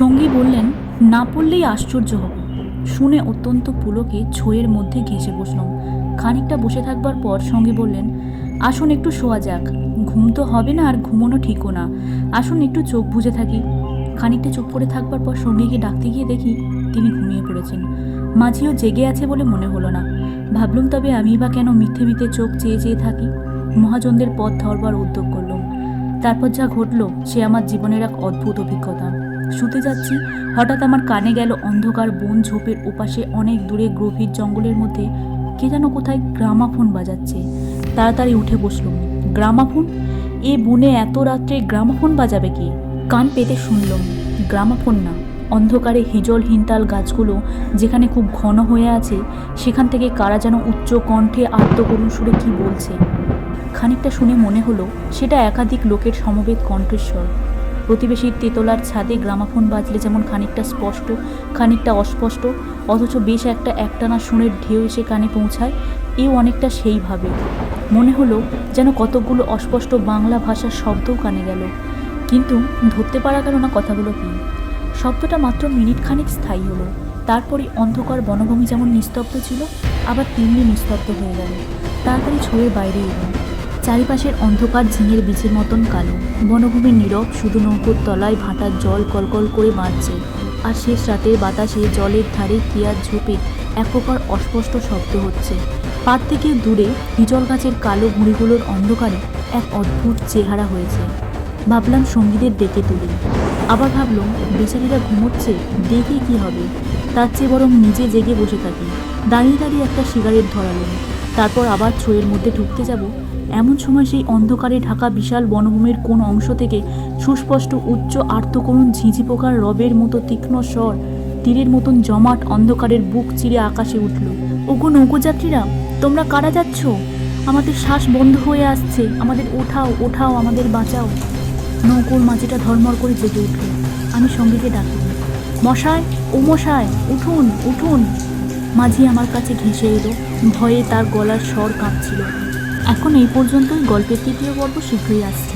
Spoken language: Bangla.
সঙ্গী বললেন, না পড়লেই আশ্চর্য হবে। শুনে অত্যন্ত পুলকে ছইয়ের মধ্যে ঘেঁষে বসলাম। খানিকটা বসে থাকবার পর সঙ্গী বললেন, আসুন একটু শোয়া যাক। ঘুম তো হবে না আর ঘুমোনো ঠিকও না, আসুন একটু চোখ বুজে থাকি। খানিকটা চুপ করে থাকবার পর সঙ্গীকে ডাকতে গিয়ে দেখি তিনি ঘুমিয়ে পড়েছেন। মাঝিও জেগে আছে বলে মনে হলো না। ভাবলুম তবে আমি বা কেন মিথ্যে মিথ্যে চোখ চেয়ে চেয়ে থাকি। মহাজনদের পথ ধরবার উদ্যোগ করলাম। তারপর যা ঘটলো সে আমার জীবনের এক অদ্ভুত অভিজ্ঞতা। শুতে যাচ্ছি, হঠাৎ আমার কানে গেল অন্ধকার বন ঝোপের ওপাশে অনেক দূরে গভীর জঙ্গলের মধ্যে কে যেন কোথায় গ্রামাফোন বাজাচ্ছে। তাড়াতাড়ি উঠে বসলুম। গ্রামাফোন? এ বনে এত রাত্রে গ্রামাফোন বাজাবে কি? কান পেতে শুনলুম, গ্রামাফোন না, অন্ধকারে হিজল হিনতাল গাছগুলো যেখানে খুব ঘন হয়ে আছে সেখান থেকে কারা যেন উচ্চ কণ্ঠে আত্মকরুণ সুরে কি বলছে। খানিকটা শুনে মনে হলো সেটা একাধিক লোকের সমবেত কণ্ঠস্বর। প্রতিবেশীর তেতলার ছাদে গ্রামাফোন বাজলে যেমন খানিকটা স্পষ্ট খানিকটা অস্পষ্ট, অথচ বেশ একটা একটানা সুরের ঢেউ এসে কানে পৌঁছায়, এও অনেকটা সেইভাবে। মনে হলো যেন কতকগুলো অস্পষ্ট বাংলা ভাষার শব্দও কানে গেল, কিন্তু ধরতে পারা গেল না কথাগুলো কি। শব্দটা মাত্র মিনিট খানিক স্থায়ী হলো। তারপরে অন্ধকার বনভূমি যেমন নিস্তব্ধ ছিল আবার তেমনি নিস্তব্ধ হয়ে গেল। তাড়াতাড়ি ছয়ের বাইরে এলো। চারিপাশের অন্ধকার ঝিঙের বীজের মতন কালো। বনভূমির নীরব, শুধু নৌকোর তলায় ভাটার জল কলকল করে বাঁধছে। আর শেষ রাতের বাতাসে জলের ধারে কেয়ার ঝোপে এক প্রকার অস্পষ্ট শব্দ হচ্ছে। পার থেকে দূরে হিজল গাছের কালো ভুঁড়িগুলোর অন্ধকারে এক অদ্ভুত চেহারা হয়েছে। ভাবলাম সঙ্গীদের ডেকে তুলি। আবার ভাবলাম বেচারিরা ঘুমোচ্ছে, ডেকে কি হবে, তার চেয়ে বরং নিজে জেগে বসে থাকি। দাঁড়িয়ে দাঁড়িয়ে একটা সিগারেট ধরালাম। তারপর আবার ছইয়ের মধ্যে ঢুকতে যাব, এমন সময় সেই অন্ধকারে ঢাকা বিশাল বনভূমির কোন অংশ থেকে সুস্পষ্ট উচ্চ আর্তকরুণ ঝিঁঝি পোকার রবের মতো তীক্ষ্ণ স্বর তীরের মতন জমাট অন্ধকারের বুক চিরে আকাশে উঠল। ওগো নৌকোযাত্রীরা, তোমরা কারা যাচ্ছ? আমাদের শ্বাস বন্ধ হয়ে আসছে, আমাদের ওঠাও ওঠাও, আমাদের বাঁচাও। নৌকোর মাঝিটা ধর্মর করে জেগে উঠল। আমি সঙ্গীকে ডাকি, মশাই, ও মশাই, উঠুন উঠুন। মাঝি আমার কাছে ঘেঁষে এলো। ভয়ে তার গলার স্বর কাঁপছিল। এখন এই পর্যন্তই। গল্পের তৃতীয় পর্ব শীঘ্রই আসছে।